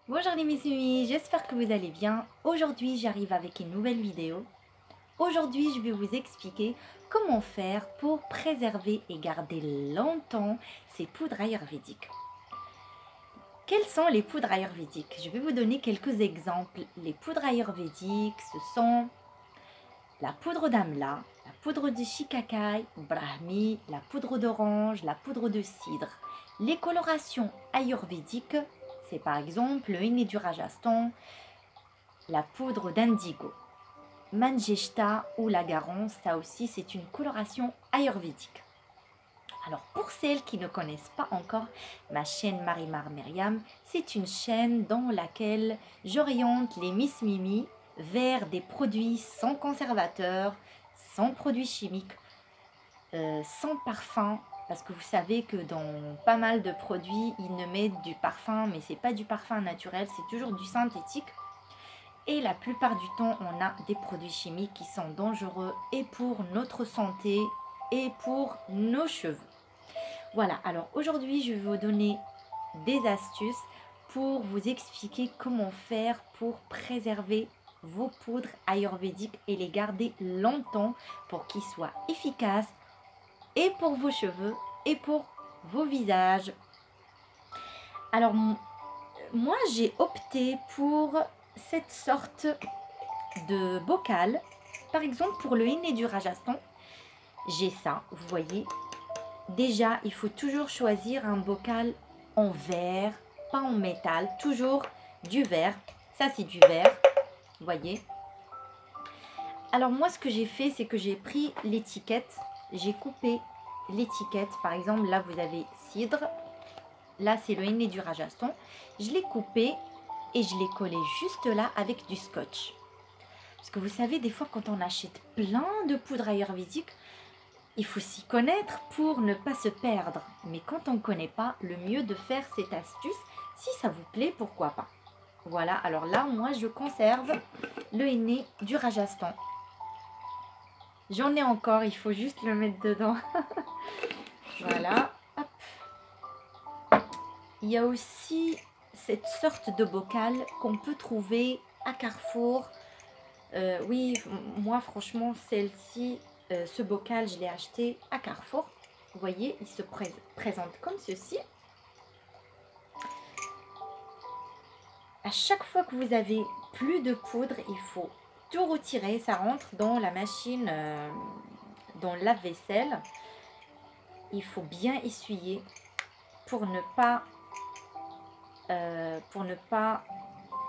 Bonjour les Missimi, j'espère que vous allez bien. Aujourd'hui j'arrive avec une nouvelle vidéo. Aujourd'hui je vais vous expliquer comment faire pour préserver et garder longtemps ces poudres ayurvédiques. Quelles sont les poudres ayurvédiques? Je vais vous donner quelques exemples. Les poudres ayurvédiques, ce sont la poudre d'amla, la poudre de shikakai, brahmi, la poudre d'orange, la poudre de cidre. Les colorations ayurvédiques, c'est par exemple le henné du Rajasthan, la poudre d'indigo. Manjeshta ou la garance, ça aussi c'est une coloration ayurvédique. Alors pour celles qui ne connaissent pas encore ma chaîne Marimar Myriam, c'est une chaîne dans laquelle j'oriente les Miss Mimi vers des produits sans conservateur, sans produits chimiques, sans parfum. Parce que vous savez que dans pas mal de produits, ils ne mettent du parfum, mais c'est pas du parfum naturel, c'est toujours du synthétique. Et la plupart du temps, on a des produits chimiques qui sont dangereux et pour notre santé et pour nos cheveux. Voilà, alors aujourd'hui, je vais vous donner des astuces pour vous expliquer comment faire pour préserver vos poudres ayurvédiques et les garder longtemps pour qu'ils soient efficaces et pour vos cheveux et pour vos visages. Alors, moi, j'ai opté pour cette sorte de bocal. Par exemple, pour le henné du Rajasthan, j'ai ça, vous voyez. Déjà, il faut toujours choisir un bocal en verre, pas en métal, toujours du verre. Ça, c'est du verre, vous voyez. Alors moi, ce que j'ai fait, c'est que j'ai pris l'étiquette, j'ai coupé l'étiquette. Par exemple, là, vous avez cidre. Là, c'est le henné du Rajasthan. Je l'ai coupé et je l'ai collé juste là avec du scotch. Parce que vous savez, des fois, quand on achète plein de poudre ayurvédique, il faut s'y connaître pour ne pas se perdre. Mais quand on ne connaît pas, le mieux de faire cette astuce, si ça vous plaît, pourquoi pas. Voilà, alors là, moi, je conserve le henné du Rajasthan. J'en ai encore, il faut juste le mettre dedans. Voilà. Hop. Il y a aussi cette sorte de bocal qu'on peut trouver à Carrefour. Oui, moi, franchement, celle-ci, ce bocal, je l'ai acheté à Carrefour. Vous voyez, il se présente comme ceci. À chaque fois que vous avez plus de poudre, il faut tout retirer. Ça rentre dans la machine, dans le lave-vaisselle. Il faut bien essuyer pour ne pas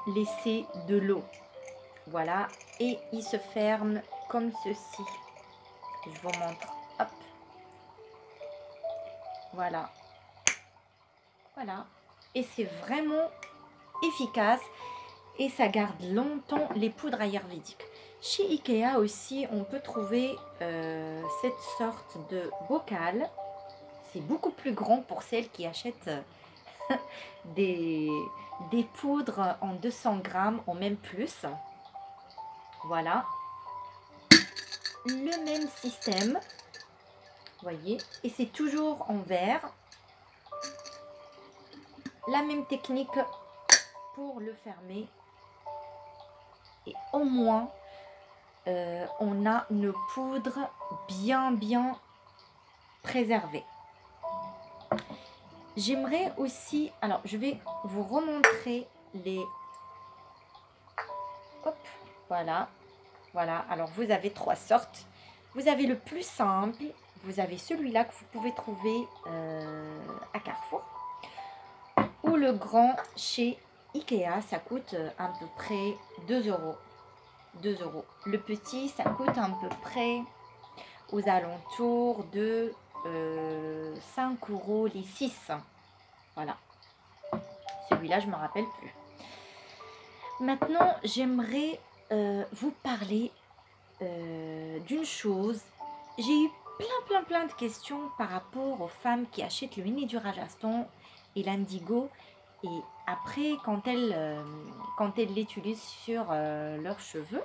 laisser de l'eau. Voilà, et il se ferme comme ceci. Je vous montre. Hop. Voilà. Voilà. Et c'est vraiment efficace et ça garde longtemps les poudres ayurvédiques. Chez Ikea aussi, on peut trouver cette sorte de bocal. C'est beaucoup plus grand pour celles qui achètent des poudres en 200 grammes ou même plus. Voilà. Le même système. Voyez. Et c'est toujours en verre. La même technique pour le fermer. Et au moins, on a nos poudres bien préservées. J'aimerais aussi, alors je vais vous remontrer les... Hop, voilà. Voilà, alors vous avez trois sortes. Vous avez le plus simple, vous avez celui-là que vous pouvez trouver à Carrefour. Ou le grand chez Ikea, ça coûte à peu près 2 euros. 2 euros. Le petit, ça coûte à peu près aux alentours de 5 euros les 6. Voilà. Celui-là, je ne me rappelle plus. Maintenant, j'aimerais vous parler d'une chose. J'ai eu plein de questions par rapport aux femmes qui achètent le henné du Rajasthan et l'indigo. Et après, quand elles l'utilisent sur leurs cheveux,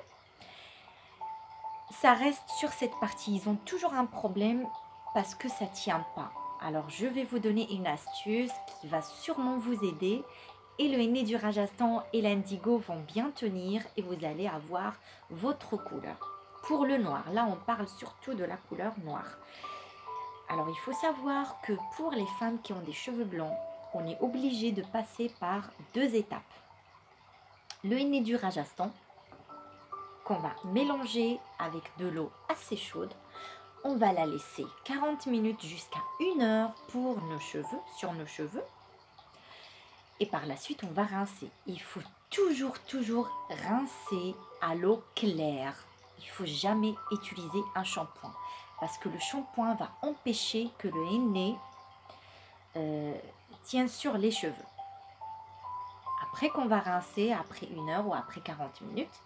ça reste sur cette partie. Ils ont toujours un problème parce que ça ne tient pas. Alors, je vais vous donner une astuce qui va sûrement vous aider et le henné du Rajasthan et l'indigo vont bien tenir et vous allez avoir votre couleur. Pour le noir, là on parle surtout de la couleur noire. Alors il faut savoir que pour les femmes qui ont des cheveux blancs, on est obligé de passer par 2 étapes. Le henné du Rajasthan, qu'on va mélanger avec de l'eau assez chaude. On va la laisser 40 minutes jusqu'à 1 heure pour nos cheveux, sur nos cheveux. Et par la suite, on va rincer. Il faut toujours rincer à l'eau claire. Il ne faut jamais utiliser un shampoing parce que le shampoing va empêcher que le henné tienne sur les cheveux. Après qu'on va rincer, après 1 heure ou après 40 minutes,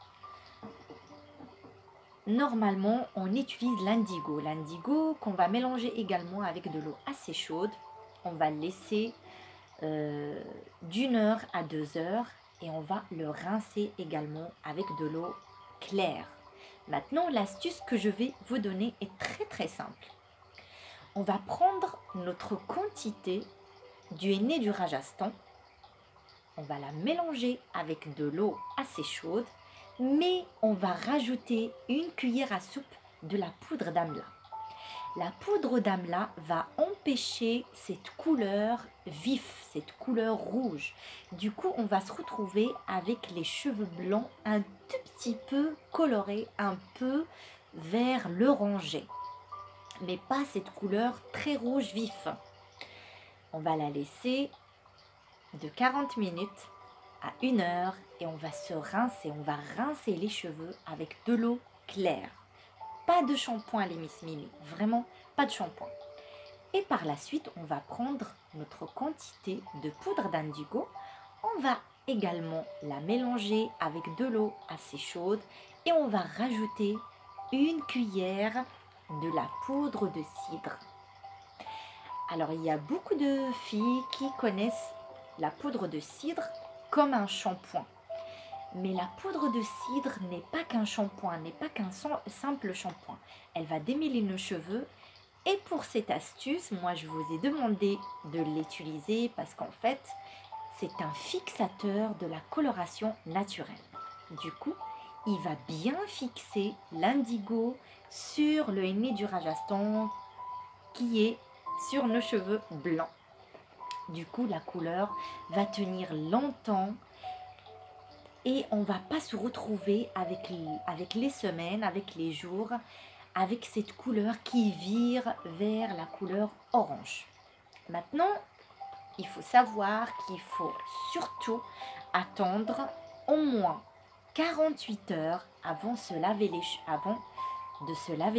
normalement, on utilise l'indigo. L'indigo qu'on va mélanger également avec de l'eau assez chaude. On va le laisser d'1 heure à 2 heures et on va le rincer également avec de l'eau claire. Maintenant, l'astuce que je vais vous donner est très simple. On va prendre notre quantité du henné du Rajasthan. On va la mélanger avec de l'eau assez chaude, mais on va rajouter 1 cuillère à soupe de la poudre d'amla. La poudre d'amla va empêcher cette couleur vive, cette couleur rouge. Du coup, on va se retrouver avec les cheveux blancs un tout petit peu colorés, un peu vert l'orangé, mais pas cette couleur très rouge vif. On va la laisser de 40 minutes à 1 heure et on va se rincer, on va rincer les cheveux avec de l'eau claire. Pas de shampoing les Miss Mimi, vraiment pas de shampoing. Et par la suite, on va prendre notre quantité de poudre d'indigo. On va également la mélanger avec de l'eau assez chaude et on va rajouter 1 cuillère de la poudre de cidre. Alors, il y a beaucoup de filles qui connaissent la poudre de cidre comme un shampoing. Mais la poudre de cidre n'est pas qu'un shampoing, n'est pas qu'un simple shampoing. Elle va démêler nos cheveux. Et pour cette astuce, moi je vous ai demandé de l'utiliser parce qu'en fait, c'est un fixateur de la coloration naturelle. Du coup, il va bien fixer l'indigo sur le henné du Rajasthan qui est sur nos cheveux blancs. Du coup, la couleur va tenir longtemps. Et on ne va pas se retrouver avec les semaines, avec les jours, avec cette couleur qui vire vers la couleur orange. Maintenant, il faut savoir qu'il faut surtout attendre au moins 48 heures avant de se laver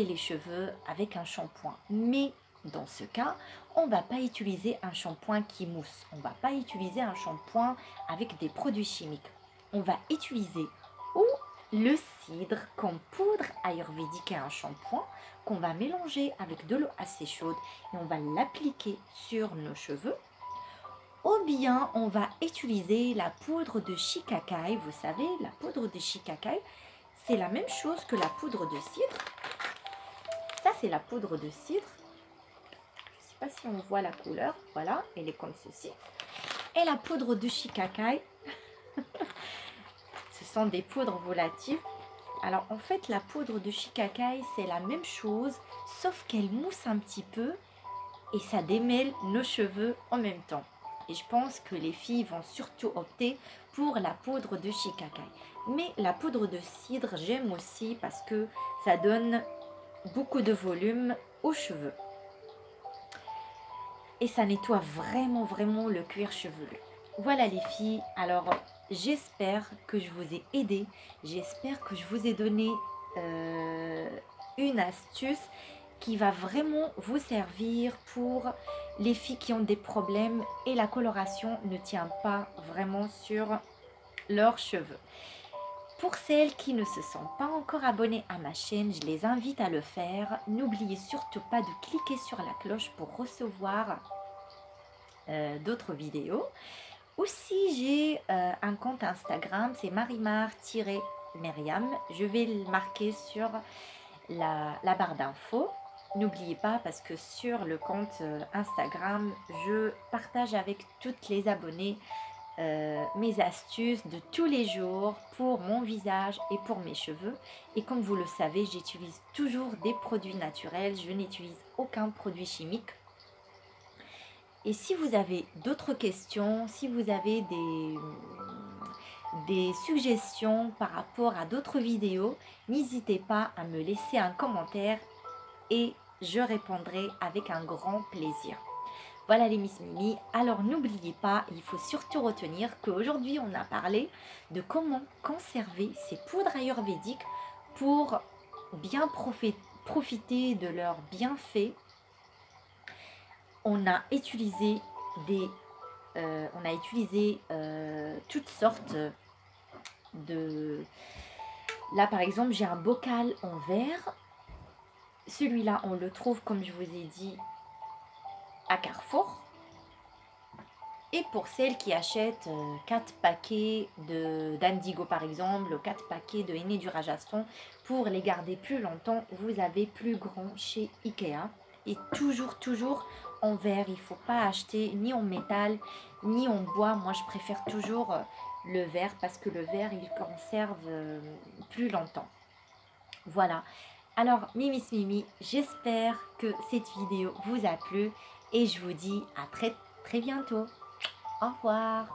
les cheveux avec un shampoing. Mais dans ce cas, on ne va pas utiliser un shampoing qui mousse. On ne va pas utiliser un shampoing avec des produits chimiques. On va utiliser ou le cidre comme poudre ayurvédique et un shampoing qu'on va mélanger avec de l'eau assez chaude et on va l'appliquer sur nos cheveux. Ou bien on va utiliser la poudre de shikakai. Vous savez, la poudre de shikakai, c'est la même chose que la poudre de cidre. Ça, c'est la poudre de cidre. Je ne sais pas si on voit la couleur. Voilà, elle est comme ceci. Et la poudre de shikakai, ce sont des poudres volatiles. Alors en fait, la poudre de shikakai, c'est la même chose, sauf qu'elle mousse un petit peu et ça démêle nos cheveux en même temps. Et je pense que les filles vont surtout opter pour la poudre de shikakai. Mais la poudre de cidre, j'aime aussi parce que ça donne beaucoup de volume aux cheveux. Et ça nettoie vraiment le cuir chevelu. Voilà les filles, alors j'espère que je vous ai aidé, j'espère que je vous ai donné une astuce qui va vraiment vous servir pour les filles qui ont des problèmes et la coloration ne tient pas vraiment sur leurs cheveux. Pour celles qui ne se sont pas encore abonnées à ma chaîne, je les invite à le faire. N'oubliez surtout pas de cliquer sur la cloche pour recevoir d'autres vidéos. Aussi, j'ai un compte Instagram, c'est marimar-myriam. Je vais le marquer sur la barre d'infos. N'oubliez pas parce que sur le compte Instagram, je partage avec toutes les abonnées mes astuces de tous les jours pour mon visage et pour mes cheveux. Et comme vous le savez, j'utilise toujours des produits naturels, je n'utilise aucun produit chimique. Et si vous avez d'autres questions, si vous avez des suggestions par rapport à d'autres vidéos, n'hésitez pas à me laisser un commentaire et je répondrai avec un grand plaisir. Voilà les Miss Mimi, alors n'oubliez pas, il faut surtout retenir qu'aujourd'hui on a parlé de comment conserver ces poudres ayurvédiques pour bien profiter de leurs bienfaits. On a utilisé toutes sortes de... Là par exemple j'ai un bocal en verre, celui-là on le trouve comme je vous ai dit à Carrefour. Et pour celles qui achètent 4 paquets d'Indigo par exemple, 4 paquets de henné du Rajasthan, pour les garder plus longtemps, vous avez plus grand chez Ikea. Et toujours en verre, il ne faut pas acheter ni en métal, ni en bois. Moi je préfère toujours le verre parce que le verre il conserve plus longtemps. Voilà. Alors Miss Mimi, j'espère que cette vidéo vous a plu et je vous dis à très bientôt. Au revoir.